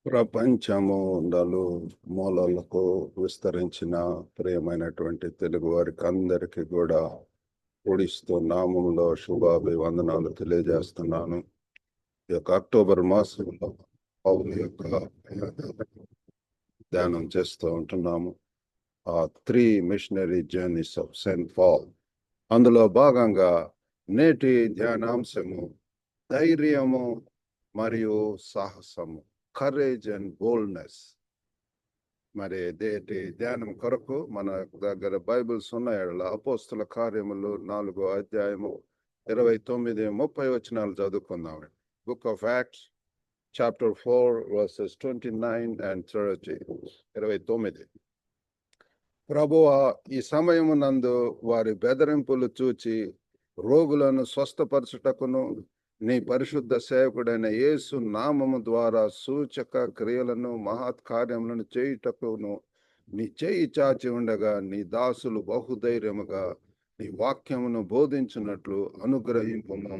ప్రపంచము మూలలకు విస్తరించిన ప్రియమైనటువంటి తెలుగు వారికి అందరికీ కూడా కూడిస్తూ నామంలో శుభాభివందనాలు తెలియజేస్తున్నాను. ఈ యొక్క అక్టోబర్ మాసంలో పౌలు యొక్క ధ్యానం చేస్తూ ఉంటున్నాము. ఆ 3 missionary journeys of Saint Paul. అందులో భాగంగా నేటి ధ్యానాంశము ధైర్యము మరియు సాహసము, కరేజ్ అండ్ బోల్డ్నెస్. మరి దేటి ధ్యానం కొరకు మన దగ్గర బైబిల్స్ ఉన్నాయి. అపోస్తుల కార్యములు 4వ అధ్యాయము 29-30 వచనాలు చదువుకుందాం. Book of acts chapter 4 verses 29 and 30. 29. ప్రభువా, ఈ సమయమునందు వారి బెదిరింపులు చూచి రోగులను స్వస్థపరచుటకును నీ పరిశుద్ధ సేవకుడైన యేసు నామము ద్వారా సూచక క్రియలను మహత్కార్యములను చేయుటకును నీ చేయి చాచి ఉండగా నీ దాసులు బహుధైర్యముగా నీ వాక్యమును బోధించినట్లు అనుగ్రహింపము.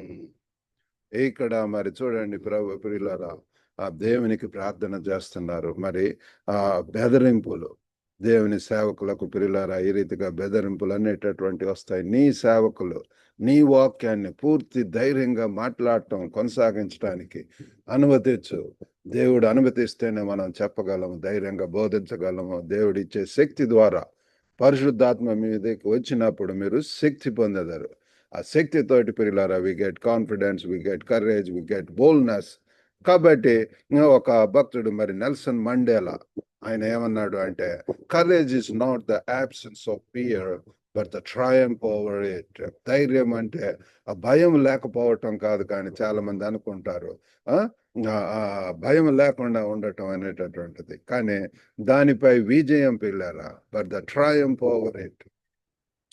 ఇక్కడ మరి చూడండి ప్రియులారా, ఆ దేవునికి ప్రార్థన చేస్తున్నారు. మరి ఆ బెదిరింపులు దేవుని సేవకులకు ప్రియులారా, ఈ రీతిగా బెదిరింపులు అనేటటువంటి వస్తాయి. నీ సేవకులు నీ వాక్యాన్ని పూర్తి ధైర్యంగా మాట్లాడటం కొనసాగించడానికి అనుమతించు. దేవుడు అనుమతిస్తేనే మనం చెప్పగలము, ధైర్యంగా బోధించగలము. దేవుడిచ్చే శక్తి ద్వారా పరిశుద్ధాత్మ మీదకి వచ్చినప్పుడు మీరు శక్తి పొందెదరు. ఆ శక్తితోటి ప్రియులారా, we get confidence, we get courage, we get boldness. కాబట్టి ఒక భక్తుడు మరి నెల్సన్ మండేలా ఆయన ఏమన్నాడు అంటే, courage is not the absence of fear but the triumph over it. ధైర్యం అంటే ఆ భయం లేకపోవటం కాదు, కానీ చాలా మంది అనుకుంటారు భయం లేకుండా ఉండటం అనేటటువంటిది. కానీ దానిపై విజయం పిల్లారా, but the triumph over it.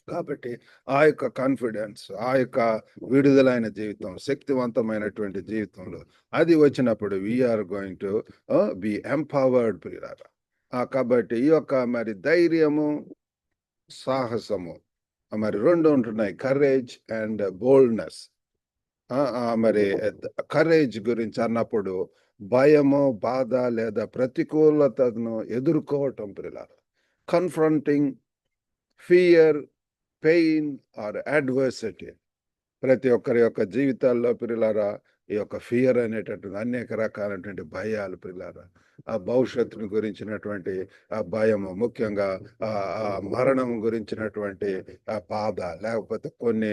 కాబట్టి ఆ యొక్క కాన్ఫిడెన్స్, ఆ యొక్క విడుదలైన జీవితం, శక్తివంతమైనటువంటి జీవితంలో అది వచ్చినప్పుడు we are going to be empowered ప్రియులారా. కాబట్టి ఈ యొక్క మరి ధైర్యము, సాహసము మరి రెండు ఉంటున్నాయి, కరేజ్ అండ్ బోల్డ్నెస్. మరి కరేజ్ గురించి అన్నప్పుడు భయము, బాధ లేదా ప్రతికూలతను ఎదుర్కోవటం ప్రియులారా. Confronting fear, pain or adversity. ప్రతి ఒక్కరి యొక్క జీవితాల్లో ప్రియులారా ఈ యొక్క ఫియర్ అనేటటువంటి అనేక రకాలైనటువంటి భయాలు ప్రియులారా. ఆ భవిష్యత్తును గురించినటువంటి ఆ భయము, ముఖ్యంగా ఆ మరణం గురించినటువంటి ఆ బాధ, లేకపోతే కొన్ని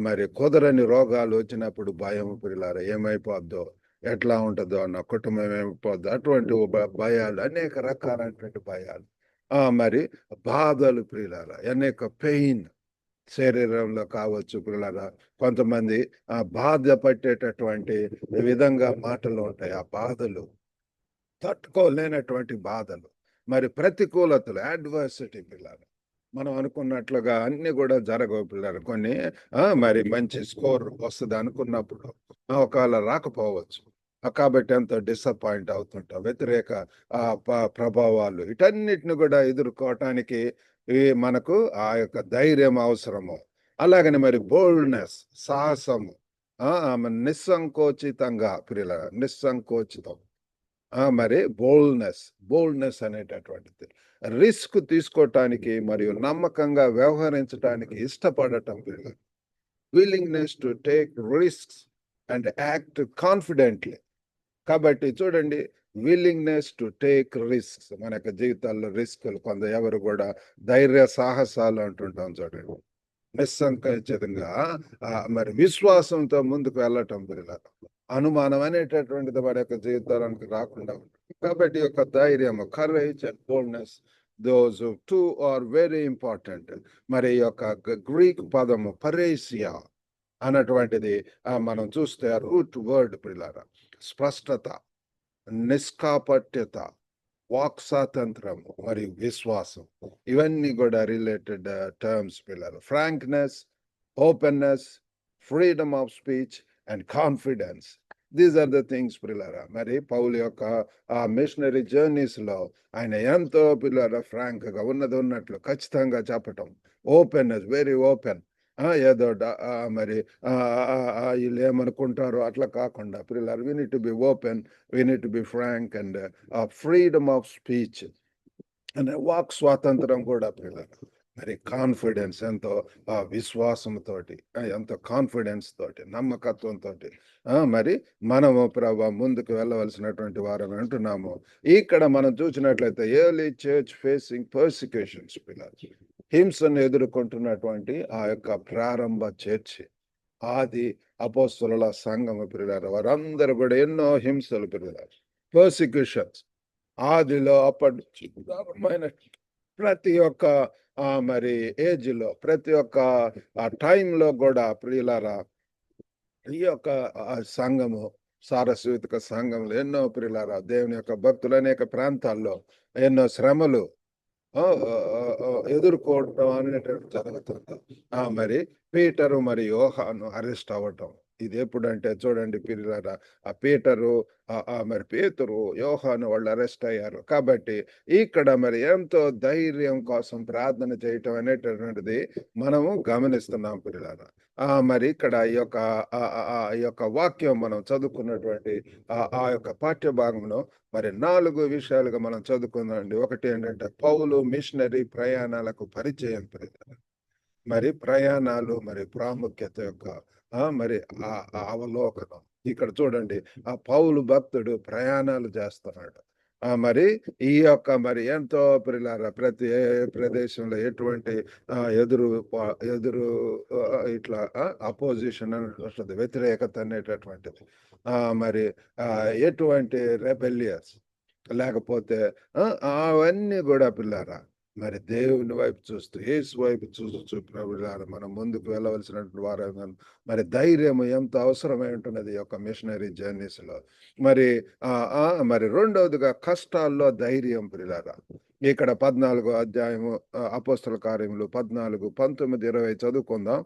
మరి కుదరని రోగాలు వచ్చినప్పుడు భయం ప్రియులారా. ఏమైపోద్దో, ఎట్లా ఉంటుందో, నా కుటుంబం ఏమైపోద్దో, అటువంటి భయాలు, అనేక రకాలైనటువంటి భయాలు. మరి బాధలు ప్రియులారా, అనేక పెయిన్ శరీరంలో కావచ్చు ప్రియులారా. కొంతమంది బాధ పట్టేటటువంటి విధంగా మాటలు ఉంటాయి. ఆ బాధలు తట్టుకోలేనటువంటి బాధలు, మరి ప్రతికూలతలు, అడ్వర్సిటీ పిల్లలు. మనం అనుకున్నట్లుగా అన్ని కూడా జరగవు పిల్లలు. కొన్ని మరి మంచి స్కోర్ వస్తుంది అనుకున్నప్పుడు ఒకవేళ రాకపోవచ్చు. కాబట్టి ఎంతో డిసప్పాయింట్ అవుతుంటాం. వ్యతిరేక ప్రభావాలు, వీటన్నిటిని కూడా ఎదుర్కోవటానికి మనకు ఆ యొక్క ధైర్యం అవసరము. అలాగని మరి బోల్డ్నెస్, సాహసము, నిస్సంకోచితంగా ప్రియుల, నిస్సంకోచితం. మరి బోల్డ్నెస్ అనేటటువంటిది రిస్క్ తీసుకోవటానికి మరియు నమ్మకంగా వ్యవహరించడానికి ఇష్టపడటం. Willingness to take risks and act confidently. కాబట్టి చూడండి, విల్లింగ్నెస్ టు టేక్ రిస్క్స్. మన యొక్క జీవితాల్లో రిస్కులు ఎవరు కూడా ధైర్య సాహసాలు అంటుంటాం చూడండి. నిస్సంకోచితంగా మరి విశ్వాసంతో ముందుకు వెళ్ళటం పిల్లలు. అనుమానం అనేటటువంటిది వాడి యొక్క జీవితానికి రాకుండా ఉంటుంది. కాబట్టి యొక్క ధైర్యము, courage and boldness, those two are very important. మరి యొక్క గ్రీక్ పదము పరేసియా అన్నటువంటిది మనం చూస్తే రూట్ వర్డ్ పిల్లల. స్పష్టత, నిష్కాపట్యత, వాక్ స్వాతంత్రం మరియు విశ్వాసం, ఇవన్నీ కూడా రిలేటెడ్ టర్మ్స్ పిల్లలు. Frankness, openness, freedom of speech and confidence. These are the things పిల్లరా. మరి పౌలు యొక్క ఆ మిషనరీ జర్నీస్ లో ఆయన ఎంతో పిల్లరా ఫ్రాంక్ గా ఉన్నది ఉన్నట్లు ఖచ్చితంగా చెప్పటం. Openness, very open. ఏదో మరి వీళ్ళు ఏమనుకుంటారో అట్లా కాకుండా పిల్లలు we need to be open, we need to be frank and freedom of speech అనే వాక్ స్వాతంత్రం కూడా పిల్లలు మరి కాన్ఫిడెన్స్ ఎంతో విశ్వాసంతోటి ఎంతో కాన్ఫిడెన్స్ తోటి నమ్మకత్వంతో మరి మనము ప్రభు ముందుకు వెళ్ళవలసినటువంటి వారం అంటున్నాము. ఇక్కడ మనం చూసినట్లయితే ఎర్లీ చర్చ్ ఫేసింగ్ పర్సిక్యూషన్స్ పిల్లలు హింసను ఎదుర్కొంటున్నటువంటి ఆ యొక్క ప్రారంభ చర్చి ఆది అపోస్తలుల సంఘము పిల్లలు వారందరూ కూడా ఎన్నో హింసలు పిల్లలు పర్సిక్యూషన్స్ ఆదిలో అప్పటి నుంచి ప్రారంభమైన ప్రతి ఒక్క మరి ఏజ్ లో ప్రతి ఒక్క టైంలో కూడా ప్రియులారా ఈ యొక్క సంఘము సారస్వతిక సంఘంలో ఎన్నో ప్రియులారా దేవుని యొక్క భక్తులు అనేక ప్రాంతాల్లో ఎన్నో శ్రమలు ఎదుర్కోవటం అనేటువంటి జరుగుతుంది. మరి పీటరు మరి యోహాను అరెస్ట్ అవ్వటం ఇది ఎప్పుడంటే చూడండి పిల్లలారా ఆ పీటరు మరి పేతురు యోహాను వాళ్ళు అరెస్ట్ అయ్యారు. కాబట్టి ఇక్కడ మరి ఎంతో ధైర్యం కోసం ప్రార్థన చేయటం అనేటటువంటిది మనము గమనిస్తున్నాం పిల్లలారా. మరి ఇక్కడ ఈ యొక్క వాక్యం మనం చదువుకున్నటువంటి ఆ యొక్క పాఠ్య భాగంలో మరి 4 విషయాలుగా మనం చదువుకుందామండి. ఒకటి ఏంటంటే పౌలు మిషనరీ ప్రయాణాలకు పరిచయం మరి ప్రయాణాలు మరి ప్రాముఖ్యత యొక్క మరి అవలోకనం ఇక్కడ చూడండి ఆ పౌలు భక్తుడు ప్రయాణాలు చేస్తున్నాడు. మరి ఈ యొక్క మరి ఎంతో ప్రియులారా ప్రతి ప్రదేశంలో ఎటువంటి ఎదురు ఇట్లా అపోజిషన్ అనేటువంటిది వ్యతిరేకత అనేటటువంటిది మరి ఎటువంటి రెబెలియస్ లేకపోతే అవన్నీ కూడా పిల్లారా మరి దేవుని వైపు చూస్తూ యేసు వైపు చూస్తూ ప్రభులారా మనం ముందుకు వెళ్ళవలసినటువంటి వారు మరి ధైర్యం ఎంత అవసరమై ఉంటున్నది ఈ యొక్క మిషనరీ జర్నీస్ లో. మరి మరి రెండవదిగా కష్టాల్లో ధైర్యం ప్రియులారా ఇక్కడ 14వ అధ్యాయము అపోస్తల కార్యములు 14, 19, 20 చదువుకుందాం.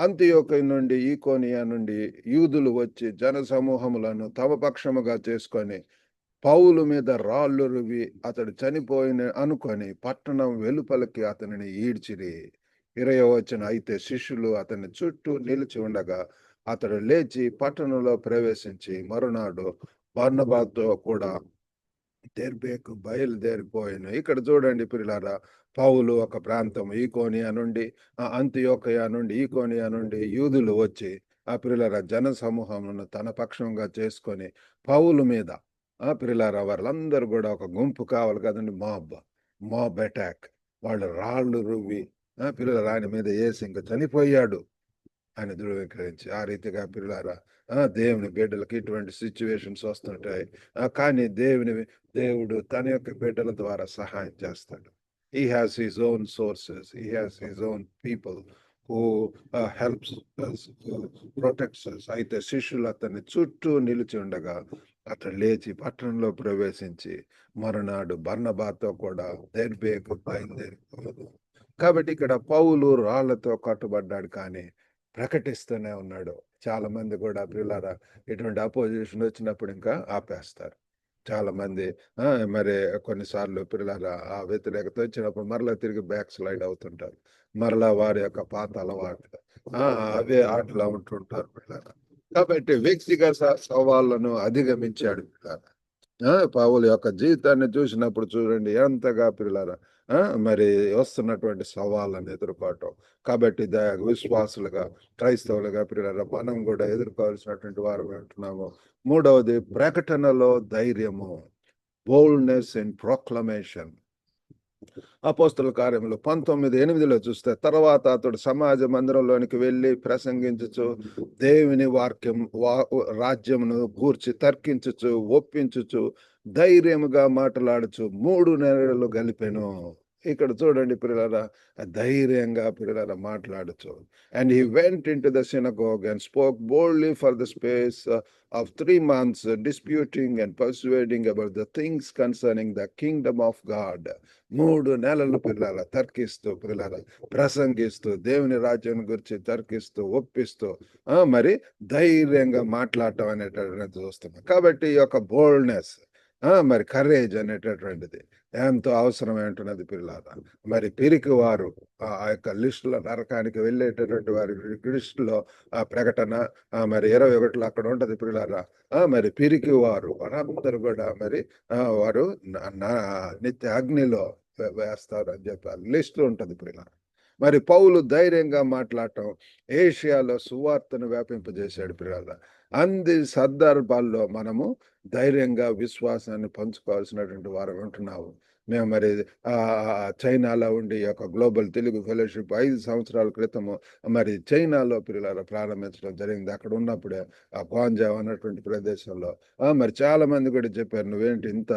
అంతియోకయ నుండి ఈకోనియా నుండి యూదులు వచ్చి జన సమూహములను తమ పక్షముగా చేసుకొని పౌలు మీద రాళ్ళు రువి అతడు చనిపోయిన అనుకొని పట్టణం వెలుపలికి అతనిని ఈడ్చిరి. 20వ వచనం అయితే శిష్యులు అతని చుట్టూ నిలిచి ఉండగా అతడు లేచి పట్టణంలో ప్రవేశించి మరునాడు బర్నబాతో కూడా దెర్బేకు బయలుదేరిపోయాను. ఇక్కడ చూడండి పిల్లారా పౌలు ఒక ప్రాంతం ఈకోనియా నుండి అంతియోకయ నుండి ఈకోనియా నుండి యూదులు వచ్చి ఆ పిల్లల జన సమూహమును తన పక్షంగా చేసుకొని పౌలు మీద పిల్లారా వాళ్ళందరూ కూడా ఒక గుంపు కావాలి కదండి, మాబ్ అటాక్. వాళ్ళు రాళ్ళు రువ్వి పిల్లల ఆయన మీద వేసి ఇంకా చనిపోయాడు అని ధృవీకరించి ఆ రీతిగా పిల్లారా దేవుని బిడ్డలకు ఇటువంటి సిచ్యువేషన్స్ వస్తుంటాయి. కానీ దేవుడు తన యొక్క బిడ్డల ద్వారా సహాయం చేస్తాడు. He has his own sources. He has his own people who helps us, who protects us. అయితే శిష్యులు అతన్ని చుట్టూ నిలిచి ఉండగా అతడు లేచి పట్టణంలో ప్రవేశించి మరునాడు బర్నబాతో కూడా దెర్బేకు బయలుదేరిపోయాడు. కాబట్టి ఇక్కడ పౌలు రాళ్లతో కట్టుబడ్డాడు కానీ ప్రకటిస్తూనే ఉన్నాడు. చాలా మంది కూడా పిల్లారా ఇటువంటి అపోజిషన్ వచ్చినప్పుడు ఇంకా ఆపేస్తారు. చాలా మంది మరి కొన్నిసార్లు పిల్లలారా ఆ వ్యతిరేకత వచ్చినప్పుడు మరలా తిరిగి బ్యాక్ స్లైడ్ అవుతుంటారు. మరలా వారి యొక్క పాత అలవాట్లు అవే ఆటలు ఉంటుంటారు పిల్లలారా. కాబట్టి వ్యక్తిగత సవాళ్ళను అధిగమించాడు పిల్లలారా. పౌలు యొక్క జీవితాన్ని చూసినప్పుడు చూడండి ఎంతగా పిల్లలారా మరి వస్తున్నటువంటి సవాళ్ళను ఎదుర్కోవటం. కాబట్టి విశ్వాసులుగా క్రైస్తవులుగా పిల్లలారా మనం కూడా ఎదుర్కోవాల్సినటువంటి వారు అంటున్నాము. మూడవది ప్రకటనలో ధైర్యము, బోల్డ్నెస్ ఇన్ ప్రొక్లమేషన్. అపోస్తల కార్యములు 19:8 చూస్తే తర్వాత అతడు సమాజ మందిరంలోనికి వెళ్ళి ప్రసంగించుచు దేవుని వాక్యం రాజ్యమును గూర్చి తర్కించుచు ఒప్పించుచు ధైర్యముగా మాట్లాడుచు 3 నెలలు గలిపెను. ఇక్కడ చూడండి పిల్లలారా ధైర్యంగా పిల్లలారా మాట్లాడుచు. And he went into the synagogue and spoke boldly for the space of 3 months, disputing and persuading about the things concerning the kingdom of God. 3 నెలలు పిల్లల తర్కిస్తూ పిల్లల ప్రసంగిస్తూ దేవుని రాజ్యం గురించి తర్కిస్తూ ఒప్పిస్తూ మరి ధైర్యంగా మాట్లాడటం అనేటటువంటిది చూస్తున్నాం. కాబట్టి ఈ యొక్క బోల్డ్నెస్ మరి కరేజ్ అనేటటువంటిది ఎంతో అవసరమై ఉంటున్నది పిల్లారా. మరి పిరికివారు ఆ యొక్క లిస్టులో నరకానికి వెళ్ళేటటువంటి వారి లిస్టులో ఆ ప్రకటన మరి 21లో అక్కడ ఉంటది పిల్లారా. మరి పిరికివారు వారందరూ కూడా మరి వారు నిత్య అగ్నిలో వేస్తారు అని చెప్పి ఆ లిస్టులో ఉంటది పిల్లారా. మరి పౌలు ధైర్యంగా మాట్లాడటం ఏషియాలో సువార్తను వ్యాపింపజేశాడు పిల్లారా. అన్ని సందర్భాల్లో మనము ధైర్యంగా విశ్వాసాన్ని పంచుకోవాల్సినటువంటి వారు ఉంటున్నాము. మేము మరి చైనాలో ఉండి ఈ యొక్క గ్లోబల్ తెలుగు ఫెలోషిప్ 5 సంవత్సరాల క్రితము మరి చైనాలో పిల్లలు ప్రారంభించడం జరిగింది. అక్కడ ఉన్నప్పుడే ఆ గ్వాంజావ్ అన్నటువంటి ప్రదేశంలో మరి చాలా మంది కూడా చెప్పారు, నువ్వేంటి ఇంత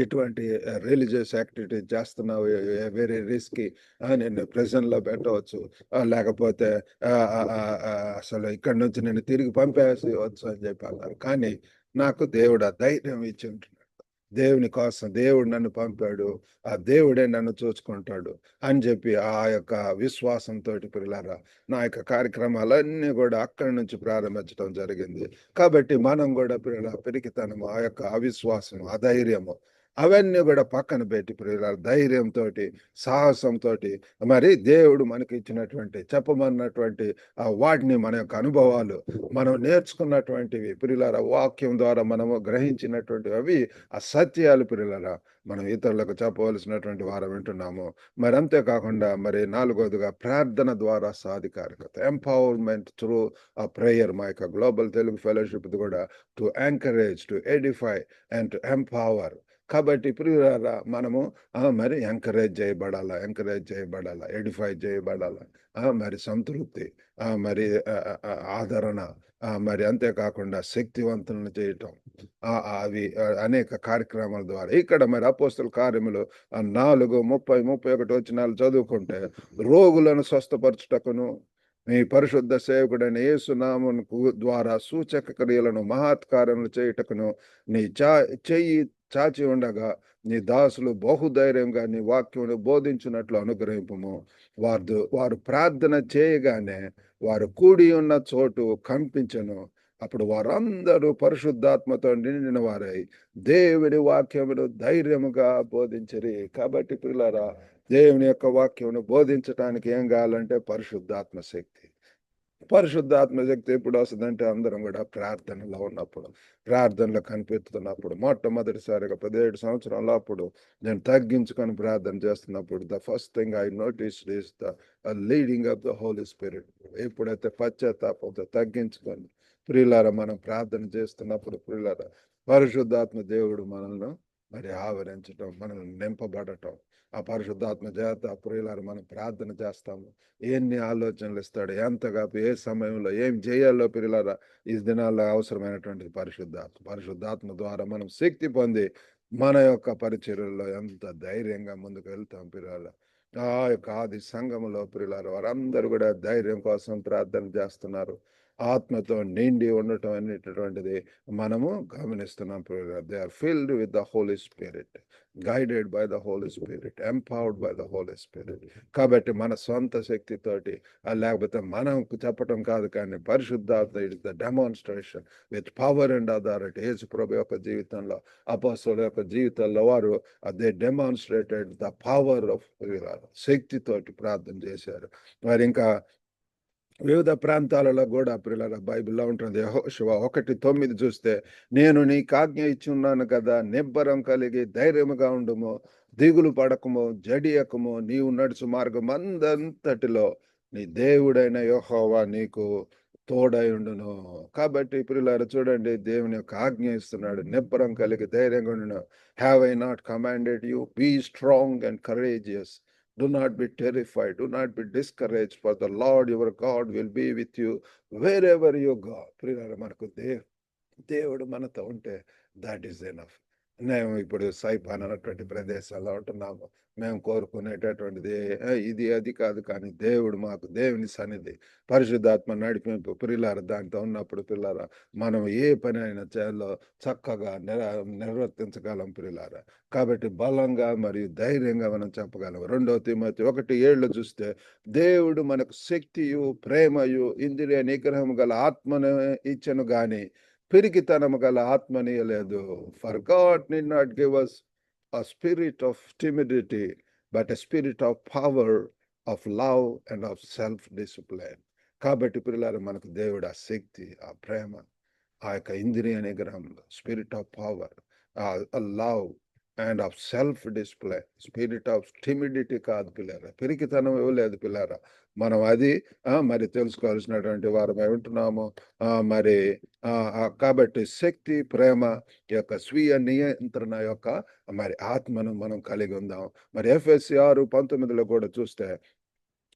ఇటువంటి రిలీజియస్ యాక్టివిటీ చేస్తున్నావు, వెరీ రిస్కీ, నేను ప్రిజన్‌లో పెట్టవచ్చు. లేకపోతే అసలు ఇక్కడి నుంచి నేను తిరిగి పంపేసేయవచ్చు అని చెప్పి అన్నారు. కానీ నాకు దేవుడు ఆ ధైర్యం ఇచ్చి ఉంటున్నాడు. దేవుని కోసం దేవుడు నన్ను పంపాడు. ఆ దేవుడే నన్ను చూసుకుంటాడు అని చెప్పి ఆ యొక్క విశ్వాసంతోటి పిల్లారా నా యొక్క కార్యక్రమాలన్నీ కూడా అక్కడి నుంచి ప్రారంభించడం జరిగింది. కాబట్టి మనం కూడా పిరికితనము, ఆ యొక్క అవిశ్వాసము, అధైర్యము అవన్నీ కూడా పక్కన పెట్టి ప్రియులారా ధైర్యంతోటి, సాహసంతోటి మరి దేవుడు మనకి ఇచ్చినటువంటి చెప్పమన్నటువంటి వాటిని మన యొక్క అనుభవాలు మనం నేర్చుకున్నటువంటివి ప్రియులారా వాక్యం ద్వారా మనము గ్రహించినటువంటివి అవి ఆ సత్యాలు ప్రియులారా మనం ఇతరులకు చెప్పవలసినటువంటి వారం వింటున్నాము. మరి అంతేకాకుండా మరి 4వదిగా ప్రార్థన ద్వారా సాధికారికత, ఎంపవర్మెంట్ త్రూ ప్రేయర్. మా యొక్క గ్లోబల్ తెలుగు ఫెలోషిప్ కూడా to encourage, to Edify and to empower. కాబట్టి ప్రియులారా మనము మరి ఎంకరేజ్ చేయబడాలా, ఎడిఫై చేయబడాలా, మరి సంతృప్తి, మరి ఆదరణ, మరి అంతేకాకుండా శక్తివంతులను చేయటం, అవి అనేక కార్యక్రమాల ద్వారా ఇక్కడ మరి అపోస్తల కార్యములు 4:30-31 వచనాలు చదువుకుంటే రోగులను స్వస్థపరచుటకును మీ పరిశుద్ధ సేవకుడైన యేసు నామమునకు ద్వారా సూచక క్రియలను మహత్కార్యములు చేయుటకును నీ చెయ్యి చాచి ఉండగా నీ దాసులు బహుధైర్యంగా నీ వాక్యమును బోధించినట్లు అనుగ్రహింపము. వారు ప్రార్థన చేయగానే వారు కూడి ఉన్న చోటు కంపించెను. అప్పుడు వారందరూ పరిశుద్ధాత్మతో నిండిన వారై దేవుని వాక్యమును ధైర్యముగా బోధించిరి. కాబట్టి పిల్లరా దేవుని యొక్క వాక్యమును బోధించడానికి ఏం కావాలంటే పరిశుద్ధాత్మ శక్తి. పరిశుద్ధాత్మ శక్తి ఎప్పుడు వస్తుందంటే అందరం కూడా ప్రార్థనలో ఉన్నప్పుడు, ప్రార్థనలో కనిపెడుతున్నప్పుడు. మొట్టమొదటిసారిగా 17 సంవత్సరాల అప్పుడు నేను తగ్గించుకొని ప్రార్థన చేస్తున్నప్పుడు the first thing I noticed is the leading of the Holy Spirit. ఎప్పుడైతే పశ్చాత్తాపంతో తగ్గించుకొని ప్రియులారా మనం ప్రార్థన చేస్తున్నప్పుడు ప్రియులారా పరిశుద్ధాత్మ దేవుడు మనల్ని మరి ఆవరించటం, మనల్ని నింపబడటం, ఆ పరిశుద్ధాత్మ చేత ప్రియులారా మనం ప్రార్థన చేస్తాము. ఎన్ని ఆలోచనలు ఇస్తాడు, ఎంతగా ఏ సమయంలో ఏం చేయాలో ప్రియులారా ఈ దినాల్లో అవసరమైనటువంటి పరిశుద్ధాత్మ ద్వారా మనం శక్తి పొంది మన యొక్క పరిచర్యల్లో ఎంత ధైర్యంగా ముందుకు వెళ్తాం ప్రియులారా. ఆ యొక్క ఆది సంఘములో ప్రియులారా వారందరూ కూడా ధైర్యం కోసం ప్రార్థన చేస్తున్నారు. ఆత్మతో నిండి ఉండటం అనేటటువంటిది మనము గమనిస్తున్నాం ప్రియులారా. They are filled with the Holy Spirit, guided by the Holy Spirit, empowered by the Holy Spirit. కాబట్టి మన సొంత శక్తితోటి లేకపోతే మనం చెప్పటం కాదు, కానీ పరిశుద్ధాత్మ it the demonstration with power and authority. యేసు ప్రభు యొక్క జీవితంలో, అపోస్తలుల యొక్క జీవితంలో వారు they demonstrated the power of శక్తితోటి ప్రార్థన చేశారు. మరి ఇంకా వివిధ ప్రాంతాలలో కూడా ప్రియులారా బైబిల్లో ఉంటుంది. యెహోషువ 1:9 చూస్తే నేను నీకు ఆజ్ఞ ఇచ్చి ఉన్నాను కదా, నిబ్బరం కలిగి ధైర్యముగా ఉండుము, దిగులు పడకము, జడియకము, నీవు నడుచు మార్గం అందంతటిలో నీ దేవుడైన యెహోవా నీకు తోడై ఉండును. కాబట్టి ప్రియులారా చూడండి, దేవుని యొక్క ఆజ్ఞ ఇస్తున్నాడు, నిబ్బరం కలిగి ధైర్యంగా ఉండును. Have I not commanded you, be strong and courageous. Do not be terrified. Do not be discouraged. For the Lord your God will be with you wherever you go. ప్రియులారా మనకు దేవుడు మనతో ఉంటే దట్ ఈస్ ఎనఫ్. మేము ఇప్పుడు Saipan అన్నటువంటి ప్రదేశాల్లో ఉంటున్నాము. మేము కోరుకునేటటువంటిది ఇది అది కాదు, కానీ దేవుడు మాకు దేవుని సన్నిధి, పరిశుద్ధాత్మ నడిపింపు ప్రియులారా దాంతో ఉన్నప్పుడు పిల్లారా మనం ఏ పని అయినా చేయాలో చక్కగా నిర్వర్తించగలం ప్రియులారా. కాబట్టి బలంగా మరియు ధైర్యంగా మనం చెప్పగలం. 2 తిమోతి 1:7 చూస్తే దేవుడు మనకు శక్తియు, ప్రేమయు, ఇంద్రియ నిగ్రహం గల ఆత్మను ఇచ్చెను గాని పిరికితనము గల ఆత్మనీయలేదు. For God need not give us a spirit of timidity, but a spirit of power, of love and of self-discipline. కాబట్టి పిల్లలు మనకు దేవుడు ఆ శక్తి, ఆ ప్రేమ, ఆ యొక్క ఇంద్రియ నిగ్రహంలో spirit of power, love and of self display, spirit of timidity కాదు పిల్లరా, పిరికితనం ఇవ్వలేదు పిల్లరా. మనం అది మరి తెలుసుకోవాల్సినటువంటి వారమై ఉంటున్నాము. మరి కాబట్టి శక్తి, ప్రేమ యొక్క స్వీయ నియంత్రణ యొక్క మరి ఆత్మను మనం కలిగి ఉందాం. మరి ఎఫ్ఎస్సి 6:19 కూడా చూస్తే,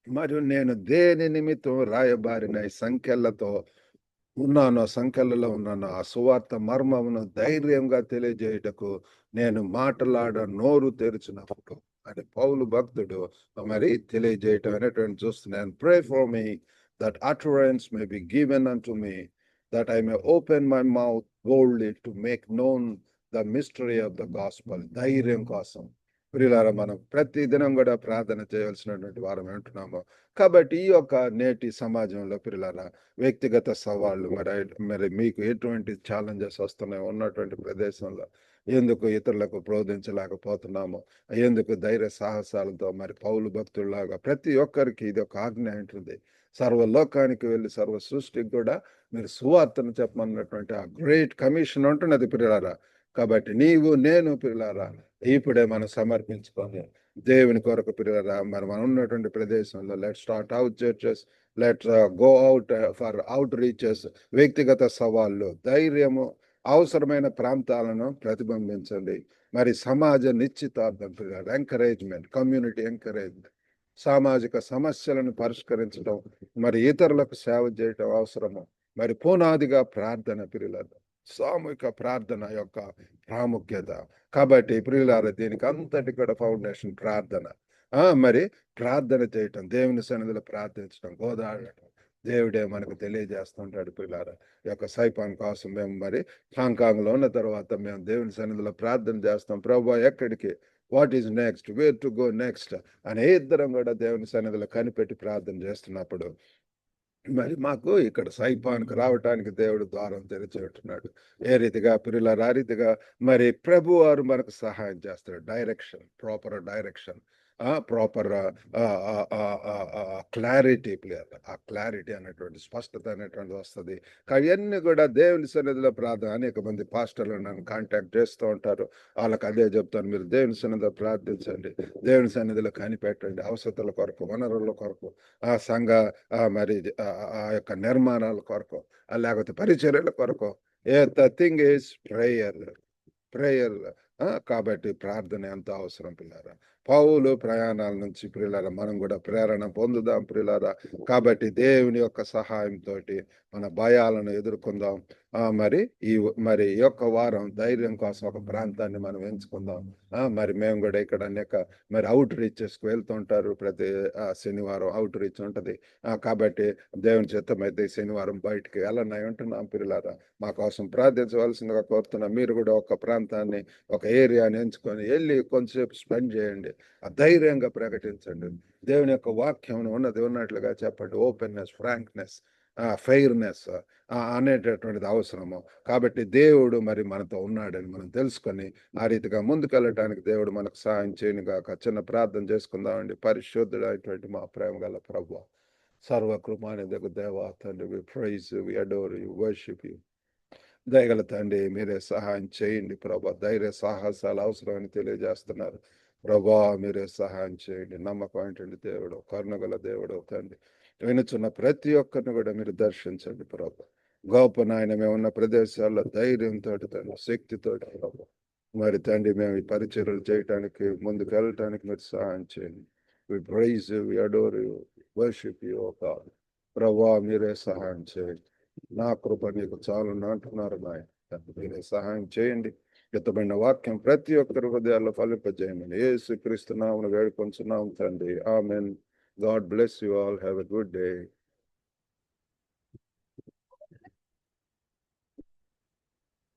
మరియు నేను దేని నిమిత్తం రాయబారిన ఈ సంఖ్యలతో ఉన్నాను, ఆ సంఖ్యలలో ఉన్నాను, ఆ సువార్త మర్మమును ధైర్యంగా తెలియజేయుటకు నేను మాటలాడ నోరు తెరిచినప్పుడు అని పౌలు భక్తుడు మరి తెలియజేయటం అనేటువంటి చూస్తున్నాను. Pray for me that utterance may be given an to me, that I may open my mouth boldly to make known the mystery of the gospel. ధైర్యం కోసం ప్రియులారా మనం ప్రతి దినం కూడా ప్రార్థన చేయవలసినటువంటి వారం అంటున్నాము. కాబట్టి ఈ యొక్క నేటి సమాజంలో ప్రియులారా వ్యక్తిగత సవాళ్ళు మరి మీకు ఎటువంటి ఛాలెంజెస్ వస్తున్నాయి ఉన్నటువంటి ప్రదేశంలో, ఎందుకు ఇతరులకు బోధించలేకపోతున్నాము, ఎందుకు ధైర్య సాహసాలతో మరి పౌలు భక్తుల్లాగా ప్రతి ఒక్కరికి ఇది ఒక ఆజ్ఞ ఉంటుంది. సర్వలోకానికి వెళ్ళి సర్వ సృష్టికి కూడా మీరు సువార్తను చెప్పమన్నటువంటి ఆ గ్రేట్ కమిషన్ ఉంటున్నది ప్రియులారా. కాబట్టి నీవు నేను ప్రియులారా ఇప్పుడే మనం సమర్పించుకొని దేవుని కొరకు ప్రియులారా మరి మనం ఉన్నటువంటి ప్రదేశంలో let start out churches, let go out for out reaches. వ్యక్తిగత సవాళ్ళు, ధైర్యము, అవసరమైన ప్రాంతాలను ప్రతిబింబించండి. మరి సమాజ నిశ్చితార్థం ప్రియులారా, ఎంకరేజ్మెంట్, కమ్యూనిటీ ఎంకరేజ్మెంట్, సామాజిక సమస్యలను పరిష్కరించడం, మరి ఇతరులకు సేవ చేయటం అవసరము. మరి పునాదిగా ప్రార్థన ప్రియులారా, సామూహిక ప్రార్థన యొక్క ప్రాముఖ్యత. కాబట్టి ప్రియులారా దీనికి అంతటి కూడా ఫౌండేషన్ ప్రార్థన. మరి ప్రార్థన చేయటం, దేవుని సన్నిధిలో ప్రార్థించడం, గోదాడటం దేవుడే మనకు తెలియజేస్తుంటాడు ప్రియులారా. ఈ యొక్క సైపాన్ కోసం మేము మరి హాంకాంగ్లో ఉన్న తర్వాత మేము దేవుని సన్నిధిలో ప్రార్థన చేస్తాం. ప్రభువా ఎక్కడికి, what is next, where to go next అని ఇద్దరం కూడా దేవుని సన్నిధిలో కనిపెట్టి ప్రార్థన చేస్తున్నప్పుడు మరి మాకు ఇక్కడ సైపాన్కు రావటానికి దేవుడు ద్వారం తెరిచి ఉంటున్నాడు. ఏ రీతిగా ప్రియులారా, ఆ రీతిగా మరి ప్రభు వారు మనకు సహాయం చేస్తాడు. Direction, proper direction, proper clarity, ఆ క్లారిటీ అనేటువంటి స్పష్టత అనేటువంటి వస్తుంది. అవన్నీ కూడా దేవుని సన్నిధిలో ప్రార్థన. అనేక మంది పాస్టర్లు నన్ను కాంటాక్ట్ చేస్తూ ఉంటారు. వాళ్ళకి అదే చెప్తాను, మీరు దేవుని సన్నిధిలో ప్రార్థించండి, దేవుని సన్నిధిలో కనిపెట్టండి, అవసరతల కొరకు, వనరుల కొరకు, ఆ సంఘ మరి ఆ యొక్క నిర్మాణాల కొరకు, లేకపోతే పరిచర్యల కొరకు. The thing is prayer. Prayer కాబట్టి ప్రార్థన ఎంతో అవసరం పిల్లారా. పౌలు ప్రయాణాల నుంచి ప్రియులారా మనం కూడా ప్రేరణ పొందుదాం ప్రియులారా. కాబట్టి దేవుని యొక్క సహాయంతో మన భయాలను ఎదుర్కొందాం. మరి మరి ఈ యొక్క వారం ధైర్యం కోసం ఒక ప్రాంతాన్ని మనం ఎంచుకుందాం. మరి మేము కూడా ఇక్కడ అనేక మరి అవుట్ రీచెస్కి వెళ్తుంటారు. ప్రతి శనివారం అవుట్ రీచ్ ఉంటుంది. కాబట్టి దేవుని చిత్తం అయితే శనివారం బయటికి వెళ్ళనై ఉంటున్నాం ప్రియులారా. మా కోసం ప్రార్థించవలసిందిగా కోరుతున్నాం. మీరు కూడా ఒక ప్రాంతాన్ని, ఒక ఏరియాని ఎంచుకొని వెళ్ళి కొంచెంసేపు స్పెండ్ చేయండి. ధైర్యంగా ప్రకటించండి. దేవుని యొక్క వాక్యం ఉన్నది ఉన్నట్లుగా చెప్పండి. ఓపెన్నెస్, ఫ్రాంక్నెస్, ఫెయిర్నెస్ అనేటటువంటిది అవసరము. కాబట్టి దేవుడు మరి మనతో ఉన్నాడని మనం తెలుసుకొని ఆ రీతిగా ముందుకెళ్ళటానికి దేవుడు మనకు సహాయం చేయను గాక. చిన్న ప్రార్థన చేసుకుందామండి. పరిశుద్ధుడైనటువంటి మా ప్రేమ గల ప్రభువా, సర్వకృపానిధి దేవా తండ్రి, we praise you, we adore you, worship you. దయగల తండ్రి మీరే సహాయం చేయండి ప్రభా. ధైర్య సాహసాలు అవసరమని తెలియజేస్తున్నారు ప్రభా. మీరే సహాయం చేయండి. నమ్మకం ఏంటండి దేవుడు, కరుణగల దేవుడు తండ్రి. వినుచున్న ప్రతి ఒక్కరిని కూడా మీరు దర్శించండి ప్రభా. గొప్ప నాయన మేము ఉన్న ప్రదేశాల్లో ధైర్యంతో తండ్రి, శక్తితో ప్రభా మరి తండ్రి మేము ఈ పరిచర్యలు చేయటానికి, ముందుకు వెళ్ళటానికి మీరు సహాయం చేయండి. We praise you, we adore you, worship you O God. ప్రభా మీరే సహాయం చేయండి. నా కృప నీకు చాలు అంటున్నారు నాయన. మీరే సహాయం చేయండి. ఎత్తబడిన వాక్యం ప్రతి ఒక్కరి హృదయాల్లో ఫలింపజేయమని యేసుక్రీస్తు నామమున వేడుకొంచున్నాము తండ్రి. ఆమేన్. God bless you all. Have a good day.